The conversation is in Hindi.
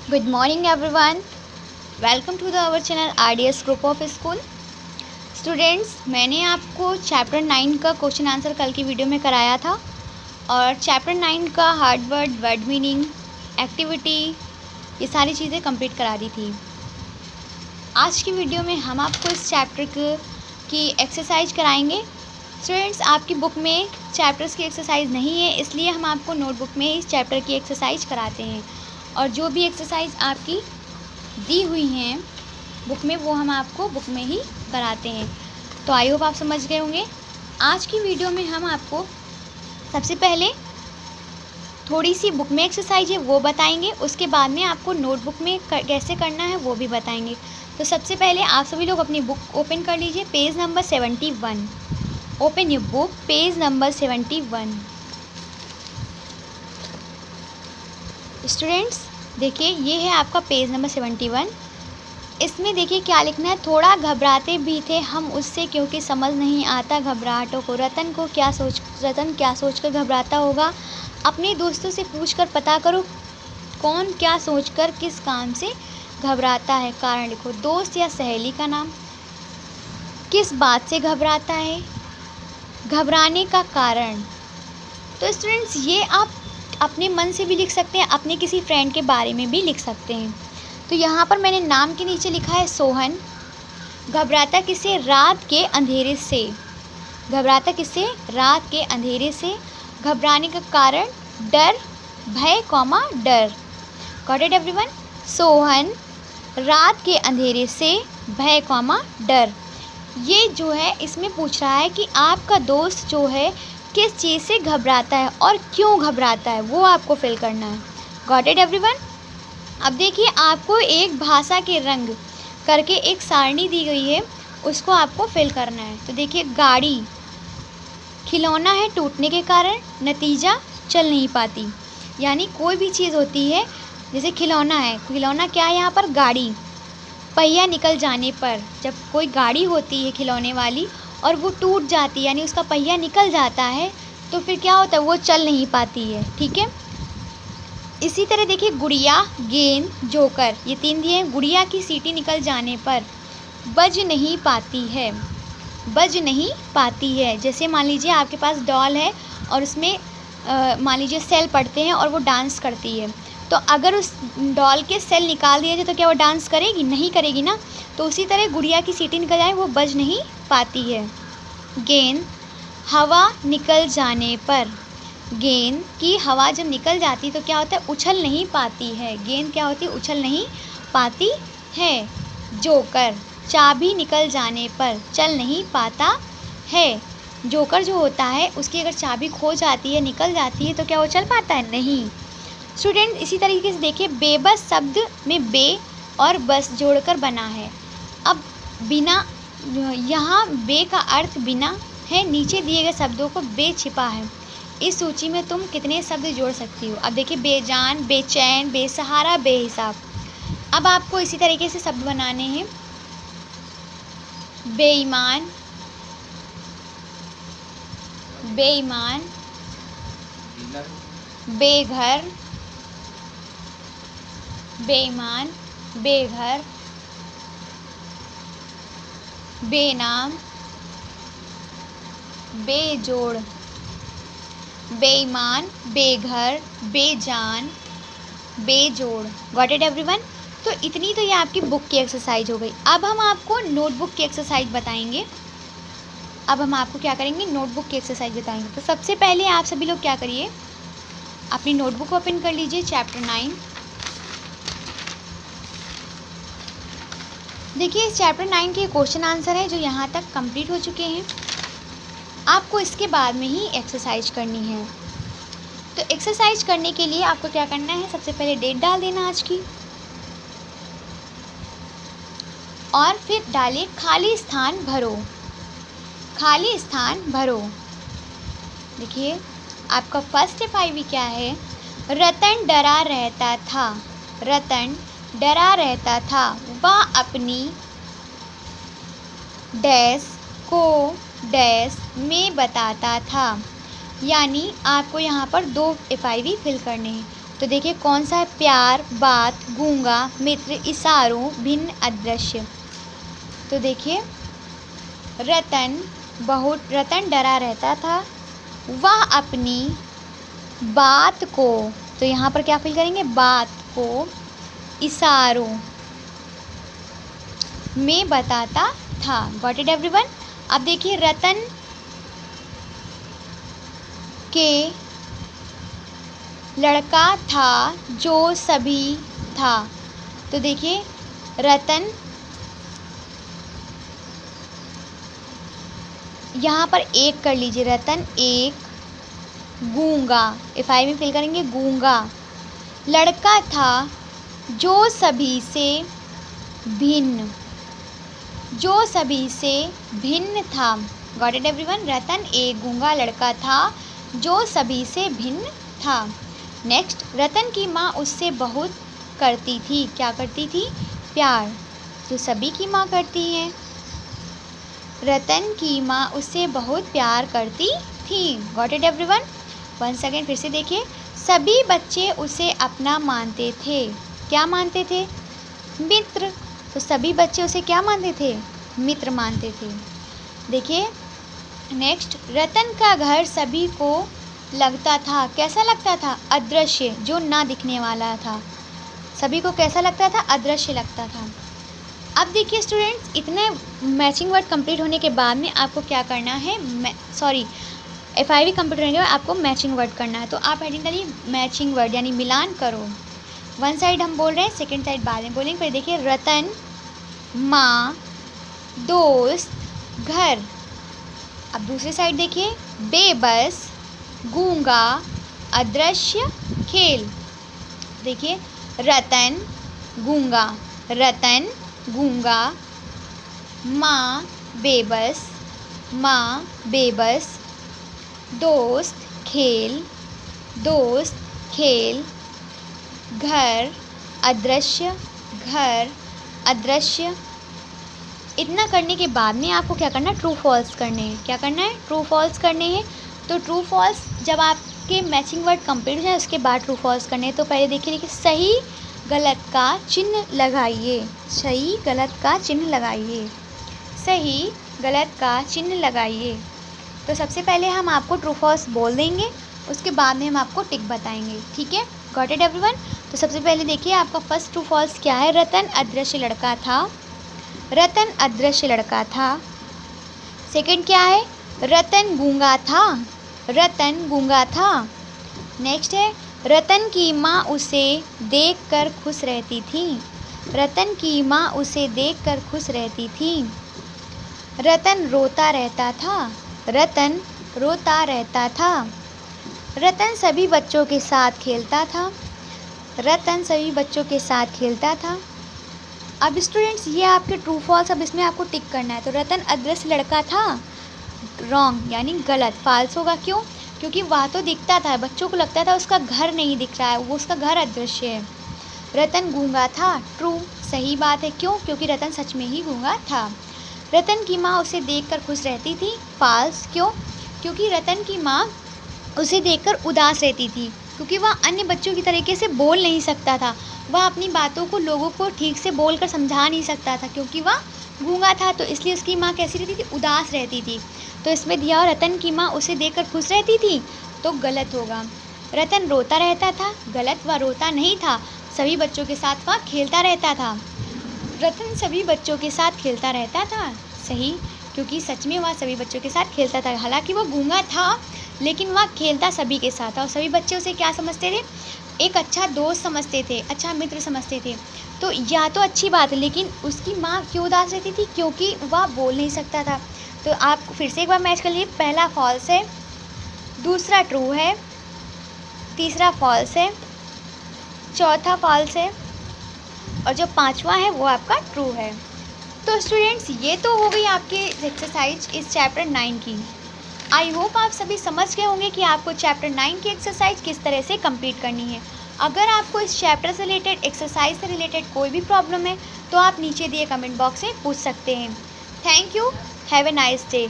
Good morning everyone. Welcome to our channel RDS Group of School. Students, मैंने आपको चैप्टर 9 का क्वेश्चन आंसर कल की वीडियो में कराया था और चैप्टर 9 का hard word, word meaning, activity, ये सारी चीज़ें कंप्लीट करा दी थी। आज की वीडियो में हम आपको इस चैप्टर की एक्सरसाइज कराएंगे। स्टूडेंट्स, आपकी बुक में चैप्टर्स की एक्सरसाइज नहीं है, इसलिए हम आपको नोटबुक में इस चैप्टर की एक्सरसाइज कराते हैं और जो भी एक्सरसाइज आपकी दी हुई हैं बुक में वो हम आपको बुक में ही कराते हैं। तो आई होप आप समझ गए होंगे। आज की वीडियो में हम आपको सबसे पहले थोड़ी सी बुक में एक्सरसाइज है वो बताएंगे, उसके बाद में आपको नोटबुक में कैसे करना है वो भी बताएंगे। तो सबसे पहले आप सभी लोग अपनी बुक ओपन कर लीजिए, page number 71। Open your book, page number 71। Students देखिए, ये है आपका पेज नंबर 71। इसमें देखिए क्या लिखना है। थोड़ा घबराते भी थे हम उससे, क्योंकि समझ नहीं आता घबराहटों को। रतन क्या सोचकर घबराता होगा। अपने दोस्तों से पूछकर पता करो कौन क्या सोचकर किस काम से घबराता है। कारण लिखो, दोस्त या सहेली का नाम, किस बात से घबराता है, घबराने का कारण। तो स्टूडेंट्स, ये आप अपने मन से भी लिख सकते हैं, अपने किसी फ्रेंड के बारे में भी लिख सकते हैं। तो यहाँ पर मैंने नाम के नीचे लिखा है सोहन। घबराता किससे? रात के अंधेरे से। घबराता किससे? रात के अंधेरे से। घबराने का कारण डर, भय कॉमा डर। Got it everyone? सोहन रात के अंधेरे से, भय कॉमा डर। ये जो है इसमें पूछ रहा है कि आपका दोस्त जो है किस चीज़ से घबराता है और क्यों घबराता है, वो आपको फिल करना है। Got it everyone? अब देखिए, आपको एक भाषा के रंग करके एक सारणी दी गई है, उसको आपको फिल करना है। तो देखिए, गाड़ी खिलौना है टूटने के कारण, नतीजा चल नहीं पाती। यानी कोई भी चीज़ होती है, जैसे खिलौना है, खिलौना क्या है यहाँ पर? गाड़ी। पहिया निकल जाने पर, जब कोई गाड़ी होती है खिलौने वाली और वो टूट जाती है, यानी उसका पहिया निकल जाता है, तो फिर क्या होता है? वो चल नहीं पाती है। ठीक है। इसी तरह देखिए, गुड़िया, गेंद, जोकर, ये तीन दिए हैं। गुड़िया की सीटी निकल जाने पर बज नहीं पाती है। बज नहीं पाती है। जैसे मान लीजिए आपके पास डॉल है और उसमें मान लीजिए सेल पड़ते हैं और वो डांस करती है, तो अगर उस डॉल के सेल निकाल दिया जाए तो क्या वो डांस करेगी? नहीं करेगी ना। तो उसी तरह गुड़िया की सीटी निकल जाए, वो बज नहीं पाती है। गेंद हवा निकल जाने पर, गेंद की हवा जब निकल जाती तो क्या होता है? उछल नहीं पाती है। गेंद क्या होती है? उछल नहीं पाती है। जोकर चाबी निकल जाने पर चल नहीं पाता है। जोकर जो होता है उसकी अगर चाबी खो जाती है, निकल जाती है, तो क्या वो चल पाता है? नहीं। स्टूडेंट, इसी तरीके से देखिए, बेबस शब्द में बे और बस जोड़कर बना है। अब बिना, यहाँ बे का अर्थ बिना है, नीचे दिए गए शब्दों को बे छिपा है। इस सूची में तुम कितने शब्द जोड़ सकती हो? अब देखिए, बेजान, बेचैन, बेसहारा, बेहिसाब। अब आपको इसी तरीके से शब्द बनाने हैं। बेईमान, बेईमान, बेघर, बेईमान, बेघर, बेनाम, बेजोड़। बेईमान, बेघर, बेजान, बेजोड़। Got it everyone? तो इतनी तो ये आपकी बुक की एक्सरसाइज हो गई। अब हम आपको नोटबुक की एक्सरसाइज बताएंगे। अब हम आपको क्या करेंगे? नोटबुक की एक्सरसाइज बताएंगे। तो सबसे पहले आप सभी लोग क्या करिए, अपनी नोटबुक ओपन कर लीजिए, चैप्टर 9। देखिए, इस चैप्टर 9 के क्वेश्चन आंसर है जो यहाँ तक कंप्लीट हो चुके हैं। आपको इसके बाद में ही एक्सरसाइज करनी है। तो एक्सरसाइज करने के लिए आपको क्या करना है? सबसे पहले डेट डाल देना आज की, और फिर डालिए खाली स्थान भरो। खाली स्थान भरो। देखिए, आपका फर्स्ट FIV क्या है? रतन डरा रहता था। रतन डरा रहता था। वह अपनी डैश को डैश में बताता था। यानी आपको यहाँ पर 2 FIV फिल करने हैं। तो देखिए कौन सा है, प्यार, बात, गूंगा, मित्र, इशारों, भिन्न, अदृश्य। तो देखिए रतन डरा रहता था, वह अपनी बात को, तो यहाँ पर क्या फिल करेंगे, बात को इशारों में बताता था। Got it everyone. अब देखिए रतन के लड़का था जो सभी था। तो देखिए रतन, यहाँ पर एक कर लीजिए, रतन एक गूंगा, FI में फिल करेंगे गूंगा लड़का था जो सभी से भिन्न, जो सभी से भिन्न था। Got it everyone. रतन एक गूंगा लड़का था जो सभी से भिन्न था। नेक्स्ट, रतन की माँ उससे बहुत करती थी। क्या करती थी, प्यार, जो सभी की माँ करती है। रतन की माँ उससे बहुत प्यार करती थी। Got it everyone. One second फिर से देखिए, सभी बच्चे उसे अपना मानते थे। क्या मानते थे, मित्र। तो सभी बच्चे उसे क्या मानते थे, मित्र मानते थे। देखिए नेक्स्ट, रतन का घर सभी को लगता था। कैसा लगता था, अदृश्य, जो ना दिखने वाला था। सभी को कैसा लगता था, अदृश्य लगता था। अब देखिए स्टूडेंट्स, इतने मैचिंग वर्ड कंप्लीट होने के बाद में आपको क्या करना है, FI कंप्लीट होने के बाद आपको मैचिंग वर्ड करना है। तो आप हेडिंग डालिए मैचिंग वर्ड, यानी मिलान करो। वन साइड हम बोल रहे हैं, सेकंड साइड बाद में बोलेंगे। फिर देखिए रतन, माँ, दोस्त, घर। अब दूसरी साइड देखिए, बेबस, गूंगा, अदृश्य, खेल। देखिए रतन गूंगा, रतन गूंगा, माँ बेबस, माँ बेबस, दोस्त खेल, दोस्त खेल, घर अदृश्य, घर अदृश्य। इतना करने के बाद में आपको क्या करना है, ट्रू फॉल्स करने हैं। क्या करना है, ट्रू फॉल्स करने हैं। तो ट्रू फॉल्स जब आपके मैचिंग वर्ड कंप्लीट हो जाए उसके बाद ट्रू फॉल्स करने हैं। तो पहले देखिए सही गलत का चिन्ह लगाइए, सही गलत का चिन्ह लगाइए, सही गलत का चिन्ह लगाइए। तो सबसे पहले हम आपको ट्रू फॉल्स बोल देंगे, उसके बाद में हम आपको टिक बताएंगे। ठीक है, गॉट इट एवरीवन। तो सबसे पहले देखिए आपका फर्स्ट ट्रू फॉल्स क्या है, रतन अदृश्य लड़का था, रतन अदृश्य लड़का था। सेकंड क्या है, रतन गूंगा था, रतन गूंगा था। नेक्स्ट है, रतन की माँ उसे देखकर खुश रहती थी, रतन की माँ उसे देखकर खुश रहती थी। रतन रोता रहता था, रतन रोता रहता था। रतन सभी बच्चों के साथ खेलता था, रतन सभी बच्चों के साथ खेलता था। अब स्टूडेंट्स ये आपके ट्रू फॉल्स, अब इसमें आपको टिक करना है। तो रतन अदृश्य लड़का था, रॉन्ग यानी गलत, फाल्स होगा। क्यों, क्योंकि वह तो दिखता था, बच्चों को लगता था उसका घर नहीं दिख रहा है, वो उसका घर अदृश्य है। रतन गूंगा था, ट्रू, सही बात है। क्यों, क्योंकि रतन सच में ही गूंगा था। रतन की माँ उसे देखकर खुश रहती थी, फाल्स। क्यों, क्योंकि रतन की माँ उसे देखकर उदास रहती थी, क्योंकि वह अन्य बच्चों की तरीके से बोल नहीं सकता था, वह अपनी बातों को लोगों को ठीक से बोलकर समझा नहीं सकता था, क्योंकि वह गूंगा था। तो इसलिए उसकी माँ कैसी रहती थी, उदास रहती थी। तो इसमें दिया रतन की माँ उसे देखकर खुश रहती थी, तो गलत होगा। रतन रोता रहता था, गलत, वह रोता नहीं था, सभी बच्चों के साथ वह खेलता रहता था। रतन सभी बच्चों के साथ खेलता रहता था, सही, क्योंकि सच में वह सभी बच्चों के साथ खेलता था। हालांकि वह गूंगा था लेकिन वह खेलता सभी के साथ था, और सभी बच्चे उसे क्या समझते थे, एक अच्छा दोस्त समझते थे, अच्छा मित्र समझते थे। तो या तो अच्छी बात है, लेकिन उसकी माँ क्यों उदास रहती थी, क्योंकि वह बोल नहीं सकता था। तो आप फिर से एक बार मैच कर लीजिए, पहला फॉल्स है, दूसरा ट्रू है, तीसरा फॉल्स है, चौथा फॉल्स है, और जो पांचवा है वो आपका ट्रू है। तो स्टूडेंट्स ये तो हो गई आपके एक्सरसाइज इस चैप्टर 9 की। आई होप आप सभी समझ गए होंगे कि आपको चैप्टर 9 की एक्सरसाइज किस तरह से कंप्लीट करनी है। अगर आपको इस चैप्टर से रिलेटेड, एक्सरसाइज से रिलेटेड कोई भी प्रॉब्लम है तो आप नीचे दिए कमेंट बॉक्स में पूछ सकते हैं। Thank you, have a nice day.